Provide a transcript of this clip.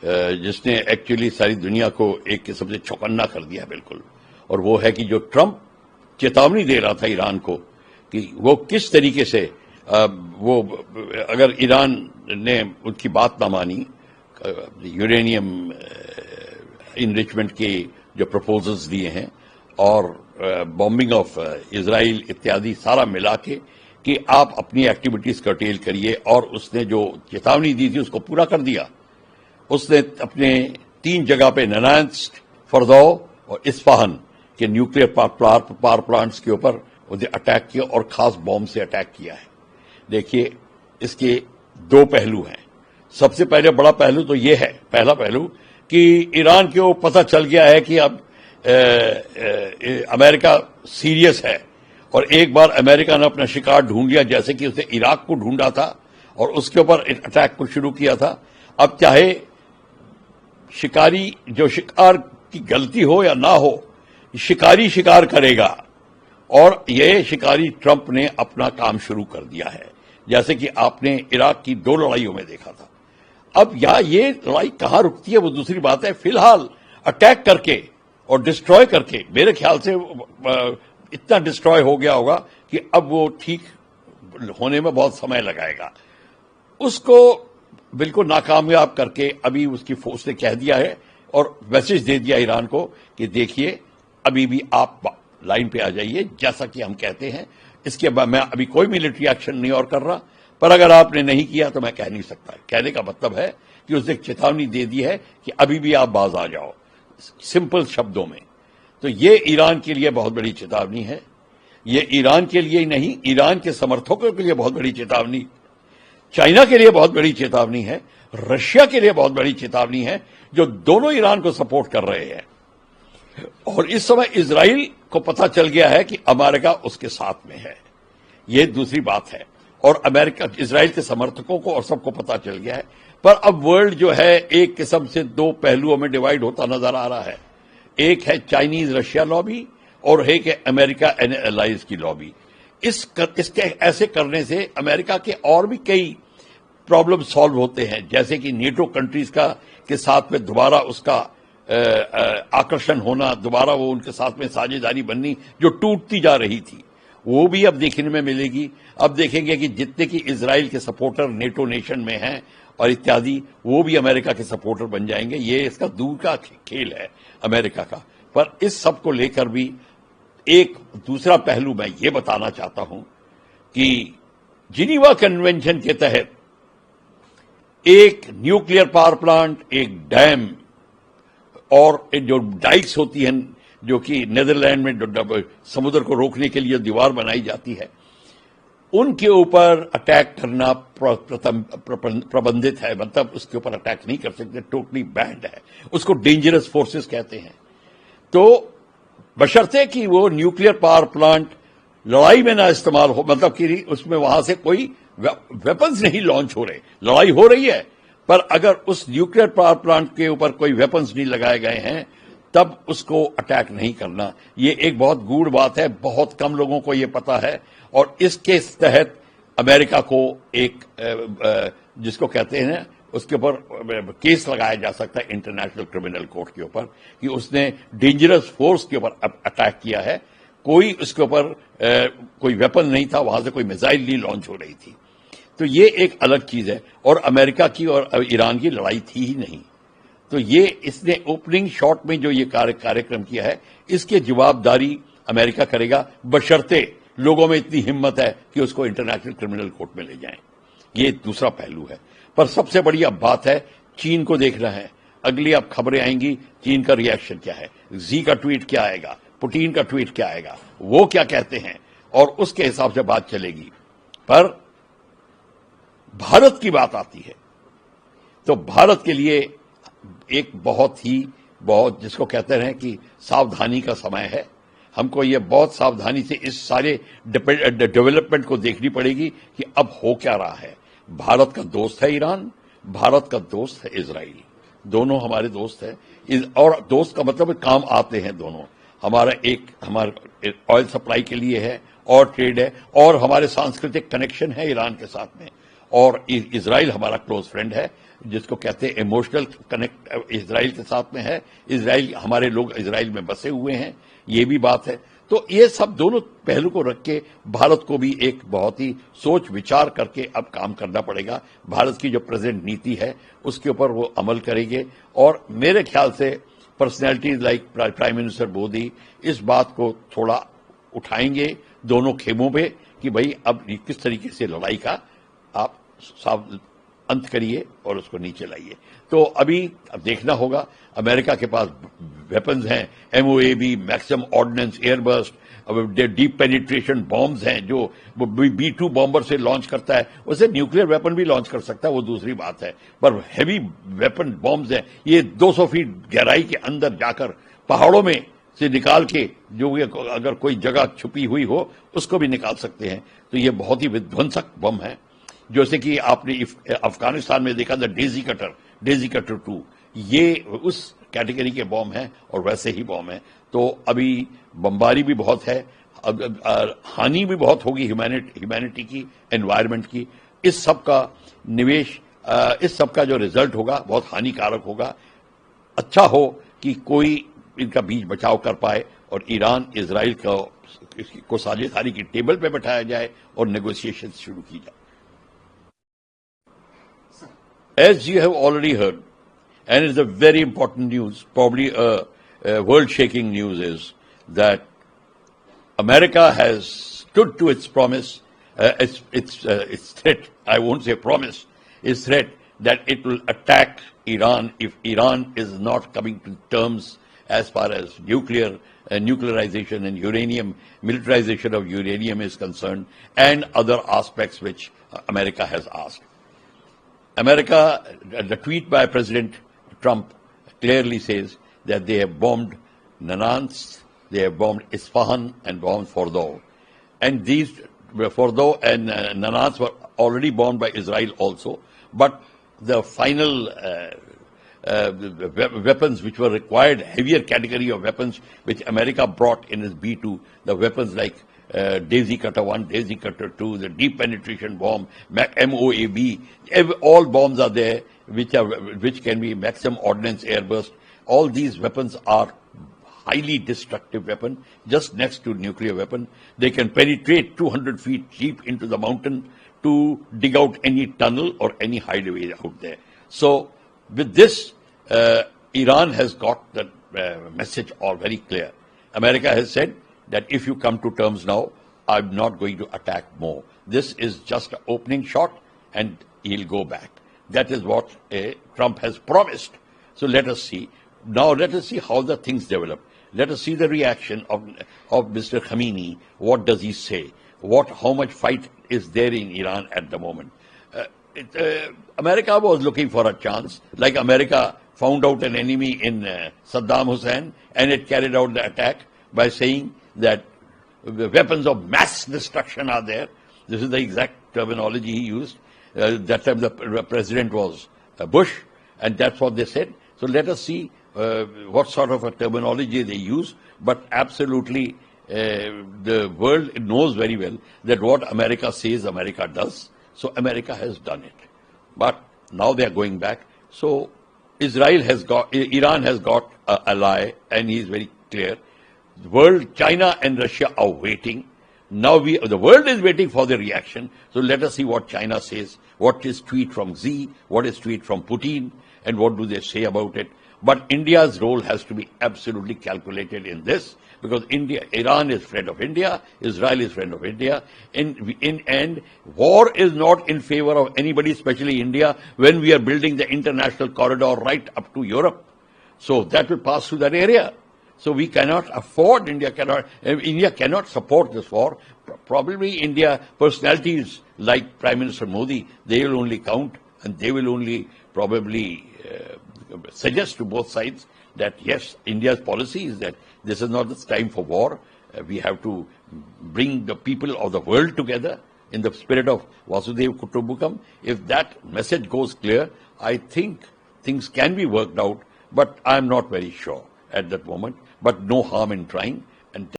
जिसने एक्चुअली सारी दुनिया को एक किस्म से चौकन्ना कर दिया बिल्कुल, और वो है कि जो ट्रंप चेतावनी दे रहा था ईरान को कि वो किस तरीके से वो अगर ईरान ने उनकी बात ना मानी, यूरेनियम इनरिचमेंट के जो प्रपोजल्स दिए हैं और बॉम्बिंग ऑफ इजराइल इत्यादि सारा मिला के कि आप अपनी एक्टिविटीज कर्टेल करिए, और उसने जो चेतावनी दी थी उसको पूरा कर दिया। उसने अपने 3 जगह पे ननांस, फरदौ और इस्फहान के न्यूक्लियर पावर प्लांट्स के ऊपर उन्हें अटैक किया और खास बॉम्ब से अटैक किया है। देखिए, इसके 2 पहलू हैं। सबसे पहले बड़ा पहलू तो ये है, पहला पहलू कि ईरान को पता चल गया है कि अब अमेरिका सीरियस है, और एक बार अमेरिका ने अपना शिकार ढूंढ लिया, जैसे कि उसने इराक को ढूंढा था और उसके ऊपर अटैक को शुरू किया था। अब चाहे शिकारी जो शिकार की गलती हो या ना हो, शिकारी शिकार करेगा, और ये शिकारी ट्रंप ने अपना काम शुरू कर दिया है, जैसे कि आपने इराक की 2 लड़ाइयों में देखा था। अब ये लड़ाई कहां रुकती है वो दूसरी बात है। फिलहाल अटैक करके और डिस्ट्रॉय करके मेरे ख्याल से इतना डिस्ट्रॉय हो गया होगा कि अब वो ठीक होने में बहुत समय लगाएगा। उसको बिल्कुल नाकामयाब करके अभी उसकी फोर्स ने कह दिया है और मैसेज दे दिया ईरान को कि देखिए, अभी भी आप लाइन पे आ जाइए, जैसा कि हम कहते हैं। इसके बाद मैं अभी कोई मिलिट्री एक्शन नहीं और कर रहा, पर अगर आपने नहीं किया तो मैं कह नहीं सकता। कहने का मतलब है कि उसने चेतावनी दे दी है कि अभी भी आप बाज आ जाओ, सिंपल शब्दों में। तो ये ईरान के लिए बहुत बड़ी चेतावनी है। ये ईरान के लिए ही नहीं, ईरान के समर्थकों के लिए बहुत बड़ी चेतावनी, चाइना के लिए बहुत बड़ी चेतावनी है, रशिया के लिए बहुत बड़ी चेतावनी है, जो दोनों ईरान को सपोर्ट कर रहे हैं। और इस समय इजराइल को पता चल गया है कि अमेरिका उसके साथ में है, ये दूसरी बात है। और अमेरिका, इजराइल के समर्थकों को और सबको पता चल गया है। पर अब वर्ल्ड जो है एक किस्म से 2 पहलुओं में डिवाइड होता नजर आ रहा है। एक है चाइनीज रशिया लॉबी और एक है अमेरिका एंड एलाइज की लॉबी। इसके ऐसे करने से अमेरिका के और भी कई प्रॉब्लम सॉल्व होते हैं, जैसे कि नेटो कंट्रीज के साथ में दोबारा उसका आकर्षण होना, दोबारा वो उनके साथ में साझेदारी बननी जो टूटती जा रही थी, वो भी अब देखने में मिलेगी। अब देखेंगे कि जितने की इजराइल के सपोर्टर नेटो नेशन में हैं और इत्यादि, वो भी अमेरिका के सपोर्टर बन जाएंगे। ये इसका दूर का खेल है अमेरिका का। पर इस सब को लेकर भी एक दूसरा पहलू मैं ये बताना चाहता हूं कि जिनीवा कन्वेंशन के तहत एक न्यूक्लियर पावर प्लांट, एक डैम और जो डाइक्स होती हैं, जो कि नेदरलैंड में समुद्र को रोकने के लिए दीवार बनाई जाती है, उनके ऊपर अटैक करना प्रबंधित है। मतलब उसके ऊपर अटैक नहीं कर सकते, टोटली बैंड है। उसको डेंजरस फोर्सेस कहते हैं। तो बशर्ते कि वो न्यूक्लियर पावर प्लांट लड़ाई में ना इस्तेमाल हो, मतलब कि उसमें वहां से कोई वेपन्स नहीं लॉन्च हो रहे। लड़ाई हो रही है, पर अगर उस न्यूक्लियर पावर प्लांट के ऊपर कोई वेपन्स नहीं लगाए गए हैं, तब उसको अटैक नहीं करना। ये एक बहुत गूढ़ बात है, बहुत कम लोगों को ये पता है। और इसके तहत अमेरिका को एक जिसको कहते हैं उसके ऊपर केस लगाया जा सकता है इंटरनेशनल क्रिमिनल कोर्ट के ऊपर कि उसने डेंजरस फोर्स के ऊपर अटैक किया है। कोई उसके ऊपर कोई वेपन नहीं था, वहां से कोई मिसाइल नहीं लॉन्च हो रही थी। तो ये एक अलग चीज है। और अमेरिका की और ईरान की लड़ाई थी ही नहीं। तो ये इसने ओपनिंग शॉट में जो ये कार्यक्रम किया है, इसकी जवाबदारी अमेरिका करेगा, बशर्ते लोगों में इतनी हिम्मत है कि उसको इंटरनेशनल क्रिमिनल कोर्ट में ले जाएं। ये दूसरा पहलू है। पर सबसे बड़ी अब बात है चीन को देखना है। अगली अब खबरें आएंगी, चीन का रिएक्शन क्या है, जी का ट्वीट क्या आएगा, पुतिन का ट्वीट क्या आएगा, वो क्या कहते हैं, और उसके हिसाब से बात चलेगी। पर भारत की बात आती है तो भारत के लिए एक बहुत जिसको कहते हैं कि सावधानी का समय है। हमको ये बहुत सावधानी से इस सारे डेवलपमेंट को देखनी पड़ेगी कि अब हो क्या रहा है। भारत का दोस्त है ईरान, भारत का दोस्त है इजराइल, दोनों हमारे दोस्त हैं। और दोस्त का मतलब काम आते हैं दोनों। हमारे ऑयल सप्लाई के लिए है और ट्रेड है, और हमारे सांस्कृतिक कनेक्शन है ईरान के साथ में। और इजराइल हमारा क्लोज फ्रेंड है। जिसको कहते हैं इमोशनल कनेक्ट इजराइल के साथ में है। इजराइल, हमारे लोग इजराइल में बसे हुए हैं, ये भी बात है। तो ये सब दोनों पहलू को रख के भारत को भी एक बहुत ही सोच विचार करके अब काम करना पड़ेगा। भारत की जो प्रेजेंट नीति है उसके ऊपर वो अमल करेंगे, और मेरे ख्याल से personalities like prime minister Modi इस बात को थोड़ा उठाएंगे दोनों खेमों पे कि भाई अब किस तरीके से लड़ाई का आप साफ अंत करिए और उसको नीचे लाइए। तो अभी अब देखना होगा। अमेरिका के पास वेपन्स हैं, MOAB, maximum ordnance, airburst, deep penetration bombs हैं जो B-2 बॉम्बर से लॉन्च करता है। उसे न्यूक्लियर वेपन भी लॉन्च कर सकता है, वो दूसरी बात है, पर हैवी वेपन बॉम्ब्स हैं। ये 200 फीट गहराई के अंदर जाकर पहाड़ों में से निकाल के, जो अगर कोई जगह छुपी हुई हो उसको भी निकाल सकते हैं। तो ये बहुत ही विध्वंसक बम है, जैसे कि आपने अफगानिस्तान में देखा था डेजी कटर 2, ये उस कैटेगरी के बॉम्ब हैं और वैसे ही बॉम्ब हैं। तो अभी बमबारी भी बहुत है, हानि भी बहुत होगी ह्यूमैनिटी की, एनवायरनमेंट की। इस सब का निवेश, इस सब का जो रिजल्ट होगा बहुत हानिकारक होगा। अच्छा हो कि कोई इनका बीच बचाव कर पाए और ईरान इजराइल को साझेदारी की टेबल पे बैठाया जाए और नेगोशिएशन शुरू की जाए। As you have already heard, and it's a very important news, probably a world-shaking news, is that America has stood to its promise, its threat. I won't say promise, its threat that it will attack Iran if Iran is not coming to terms as far as nuclearization and uranium, militarization of uranium is concerned, and other aspects which America has asked. America, the tweet by President Trump clearly says that they have bombed Natanz, they have bombed Isfahan and bombed Fordow. And these, Fordow and Natanz were already bombed by Israel also, but the final weapons which were required, heavier category of weapons which America brought in its B-2, the weapons like Daisy Cutter 1, Daisy Cutter 2, the deep penetration bomb, MOAB, all bombs are there which can be maximum ordnance airburst. All these weapons are highly destructive weapon, just next to nuclear weapon. They can penetrate 200 feet deep into the mountain to dig out any tunnel or any hideaway out there. So with this, Iran has got the message all very clear. America has said that if you come to terms now, I'm not going to attack more. This is just an opening shot and he'll go back. That is what Trump has promised. So let us see. Now let us see how the things develop. Let us see the reaction of Mr. Khamenei. What does he say? How much fight is there in Iran at the moment? America was looking for a chance, like America found out an enemy in Saddam Hussein, and it carried out the attack by saying that the weapons of mass destruction are there. This is the exact terminology he used. That time the president was Bush, and that's what they said. So let us see what sort of a terminology they use. But absolutely, the world knows very well that what America says, America does. So America has done it. But now they are going back. So Iran has got an ally, and he is very clear. The world, China and Russia are waiting. Now the world is waiting for the reaction. So let us see what China says, what is tweet from Xi, what is tweet from Putin, and what do they say about it. But India's role has to be absolutely calculated in this, because Iran is friend of India, Israel is friend of India, and war is not in favor of anybody, especially India, when we are building the international corridor right up to Europe. So that will pass through that area. So we cannot afford, India cannot support this war. Probably India personalities like Prime Minister Modi, they will only count, and they will only probably suggest to both sides that yes, India's policy is that this is not the time for war. We have to bring the people of the world together in the spirit of Vasudhaiva Kutumbakam. If that message goes clear, I think things can be worked out, but I'm not very sure at that moment. But no harm in trying. And